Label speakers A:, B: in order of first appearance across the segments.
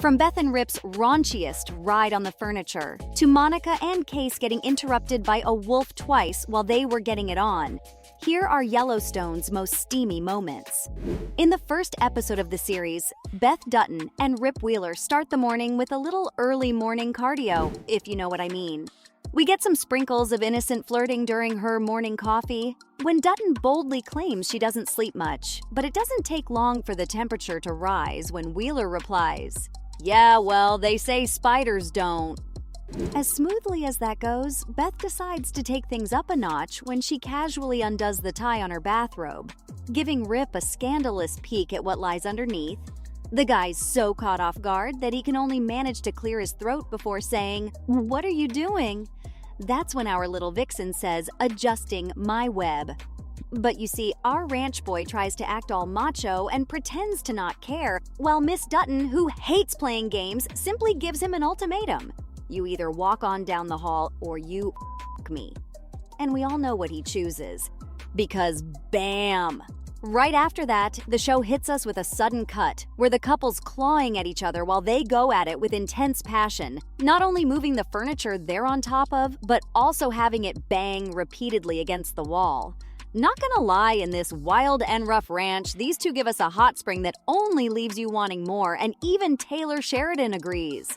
A: From Beth and Rip's raunchiest ride on the furniture, to Monica and Case getting interrupted by a wolf twice while they were getting it on, here are Yellowstone's most steamy moments. In the first episode of the series, Beth Dutton and Rip Wheeler start the morning with a little early morning cardio, if you know what I mean. We get some sprinkles of innocent flirting during her morning coffee, when Dutton boldly claims she doesn't sleep much, but it doesn't take long for the temperature to rise when Wheeler replies, "Yeah, well, they say spiders don't." As smoothly as that goes, Beth decides to take things up a notch when she casually undoes the tie on her bathrobe, giving Rip a scandalous peek at what lies underneath. The guy's so caught off guard that he can only manage to clear his throat before saying, "What are you doing?" That's when our little vixen says, "Adjusting my web." But you see, our ranch boy tries to act all macho and pretends to not care, while Miss Dutton, who hates playing games, simply gives him an ultimatum. You either walk on down the hall or you me. And we all know what he chooses. Because bam! Right after that, the show hits us with a sudden cut, where the couple's clawing at each other while they go at it with intense passion, not only moving the furniture they're on top of, but also having it bang repeatedly against the wall. Not gonna lie, in this wild and rough ranch, these two give us a hot spring that only leaves you wanting more, and even Taylor Sheridan agrees.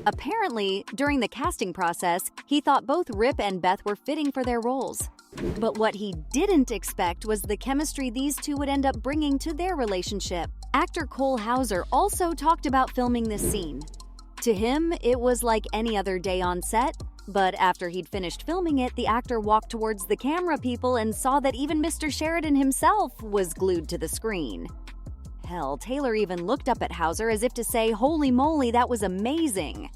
A: Apparently, during the casting process, he thought both Rip and Beth were fitting for their roles. But what he didn't expect was the chemistry these two would end up bringing to their relationship. Actor Cole Hauser also talked about filming this scene. To him, it was like any other day on set, but after he'd finished filming it, the actor walked towards the camera people and saw that even Mr. Sheridan himself was glued to the screen. Hell, Taylor even looked up at Hauser as if to say, "Holy moly, that was amazing."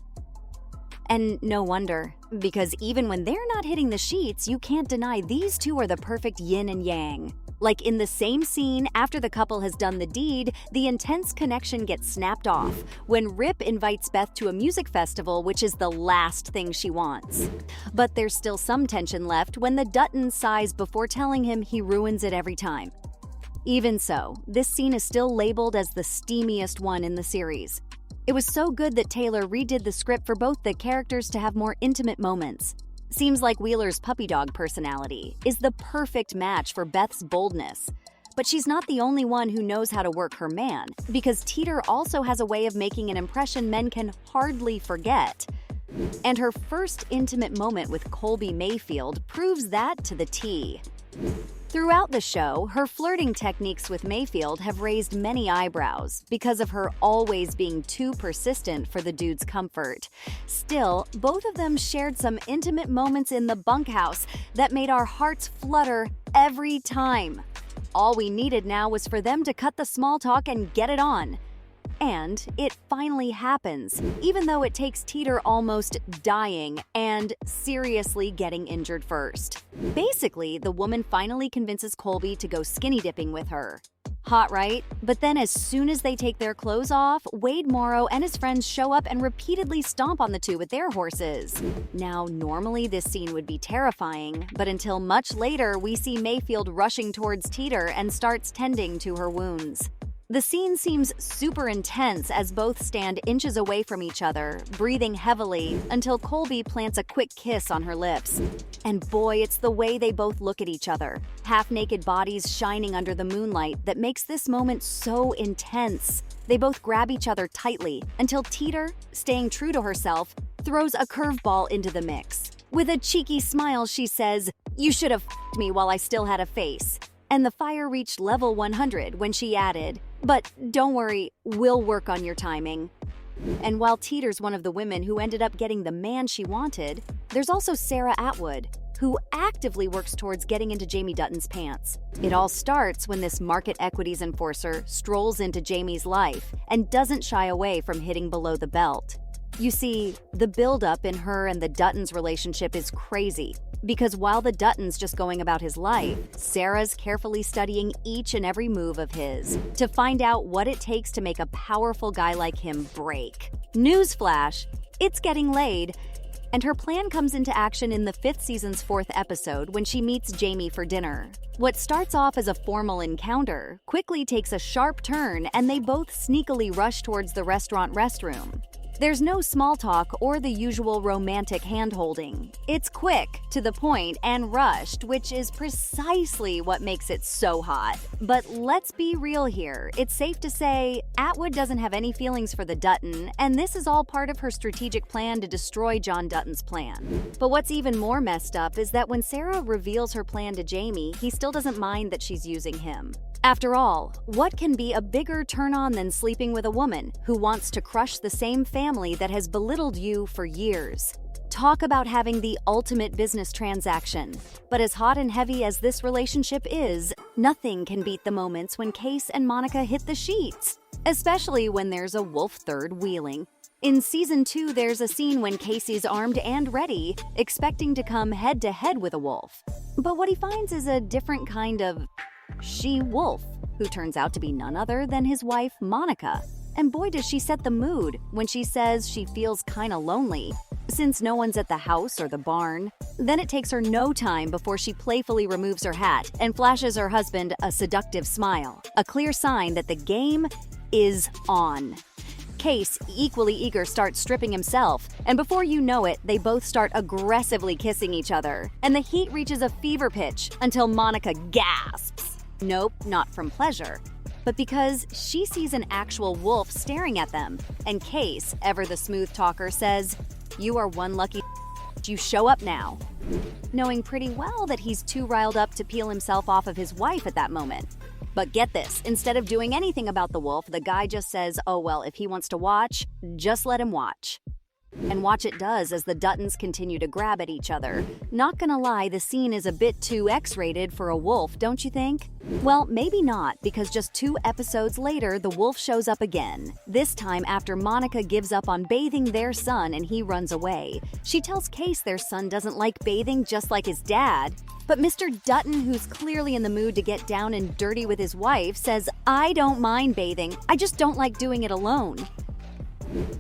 A: And no wonder, because even when they're not hitting the sheets, you can't deny these two are the perfect yin and yang. Like in the same scene, after the couple has done the deed, the intense connection gets snapped off when Rip invites Beth to a music festival, which is the last thing she wants. But there's still some tension left when the Dutton sighs before telling him he ruins it every time. Even so, this scene is still labeled as the steamiest one in the series. It was so good that Taylor redid the script for both the characters to have more intimate moments. Seems like Wheeler's puppy dog personality is the perfect match for Beth's boldness. But she's not the only one who knows how to work her man, because Teeter also has a way of making an impression men can hardly forget. And her first intimate moment with Colby Mayfield proves that to the T. Throughout the show, her flirting techniques with Mayfield have raised many eyebrows because of her always being too persistent for the dude's comfort. Still, both of them shared some intimate moments in the bunkhouse that made our hearts flutter every time. All we needed now was for them to cut the small talk and get it on. And it finally happens, even though it takes Teeter almost dying and seriously getting injured first. Basically, the woman finally convinces Colby to go skinny dipping with her. Hot, right? But then as soon as they take their clothes off, Wade Morrow and his friends show up and repeatedly stomp on the two with their horses. Now, normally this scene would be terrifying, but until much later, we see Mayfield rushing towards Teeter and starts tending to her wounds. The scene seems super intense as both stand inches away from each other, breathing heavily, until Colby plants a quick kiss on her lips. And boy, it's the way they both look at each other, half-naked bodies shining under the moonlight, that makes this moment so intense. They both grab each other tightly, until Teeter, staying true to herself, throws a curveball into the mix. With a cheeky smile, she says, "You should have f***ed me while I still had a face." And the fire reached level 100 when she added, "But don't worry, we'll work on your timing." And while Teeter's one of the women who ended up getting the man she wanted, there's also Sarah Atwood, who actively works towards getting into Jamie Dutton's pants. It all starts when this market equities enforcer strolls into Jamie's life and doesn't shy away from hitting below the belt. You see, the buildup in her and the Duttons' relationship is crazy, because while the Dutton's just going about his life, Sarah's carefully studying each and every move of his to find out what it takes to make a powerful guy like him break. Newsflash, it's getting laid. And her plan comes into action in the 5th season's 4th episode when she meets Jamie for dinner. What starts off as a formal encounter quickly takes a sharp turn, and they both sneakily rush towards the restaurant restroom. There's no small talk or the usual romantic hand-holding. It's quick, to the point, and rushed, which is precisely what makes it so hot. But let's be real here. It's safe to say Atwood doesn't have any feelings for the Dutton, and this is all part of her strategic plan to destroy John Dutton's plan. But what's even more messed up is that when Sarah reveals her plan to Jamie, he still doesn't mind that she's using him. After all, what can be a bigger turn-on than sleeping with a woman who wants to crush the same family that has belittled you for years? Talk about having the ultimate business transaction. But as hot and heavy as this relationship is, nothing can beat the moments when Case and Monica hit the sheets, especially when there's a wolf third wheeling. In Season 2, there's a scene when Casey's armed and ready, expecting to come head-to-head with a wolf. But what he finds is a different kind of she-wolf, who turns out to be none other than his wife, Monica. And boy, does she set the mood when she says she feels kinda lonely, since no one's at the house or the barn. Then it takes her no time before she playfully removes her hat and flashes her husband a seductive smile, a clear sign that the game is on. Case, equally eager, starts stripping himself, and before you know it, they both start aggressively kissing each other, and the heat reaches a fever pitch until Monica gasps. Nope, not from pleasure, but because she sees an actual wolf staring at them, and Case, ever the smooth talker, says, "You are one lucky you show up now," knowing pretty well that he's too riled up to peel himself off of his wife at that moment. But get this, instead of doing anything about the wolf, the guy just says, oh well, if he wants to watch, just let him watch. And watch it does as the Duttons continue to grab at each other. Not gonna lie, the scene is a bit too X-rated for a wolf, don't you think? Well, maybe not, because just 2 episodes later, the wolf shows up again. This time after Monica gives up on bathing their son and he runs away. She tells Case their son doesn't like bathing just like his dad. But Mr. Dutton, who's clearly in the mood to get down and dirty with his wife, says, "I don't mind bathing, I just don't like doing it alone."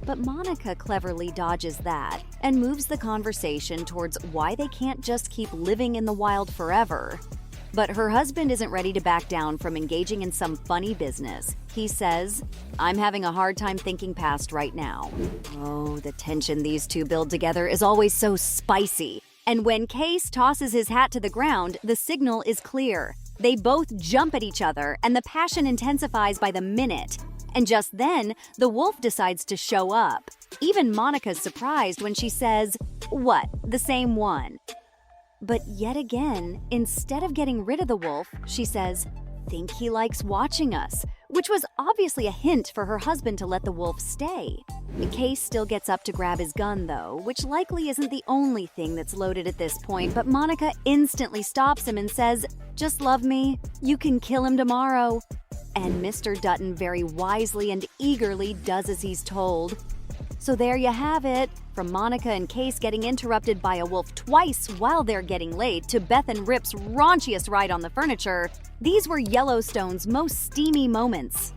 A: But Monica cleverly dodges that and moves the conversation towards why they can't just keep living in the wild forever. But her husband isn't ready to back down from engaging in some funny business. He says, "I'm having a hard time thinking past right now." Oh, the tension these two build together is always so spicy. And when Case tosses his hat to the ground, the signal is clear. They both jump at each other, and the passion intensifies by the minute. And just then, the wolf decides to show up. Even Monica's surprised when she says, "What, the same one?" But yet again, instead of getting rid of the wolf, she says, "Think he likes watching us," which was obviously a hint for her husband to let the wolf stay. Case still gets up to grab his gun, though, which likely isn't the only thing that's loaded at this point, but Monica instantly stops him and says, "Just love me. You can kill him tomorrow." And Mr. Dutton very wisely and eagerly does as he's told. So there you have it. From Monica and Case getting interrupted by a wolf twice while they're getting laid to Beth and Rip's raunchiest ride on the furniture, these were Yellowstone's most steamy moments.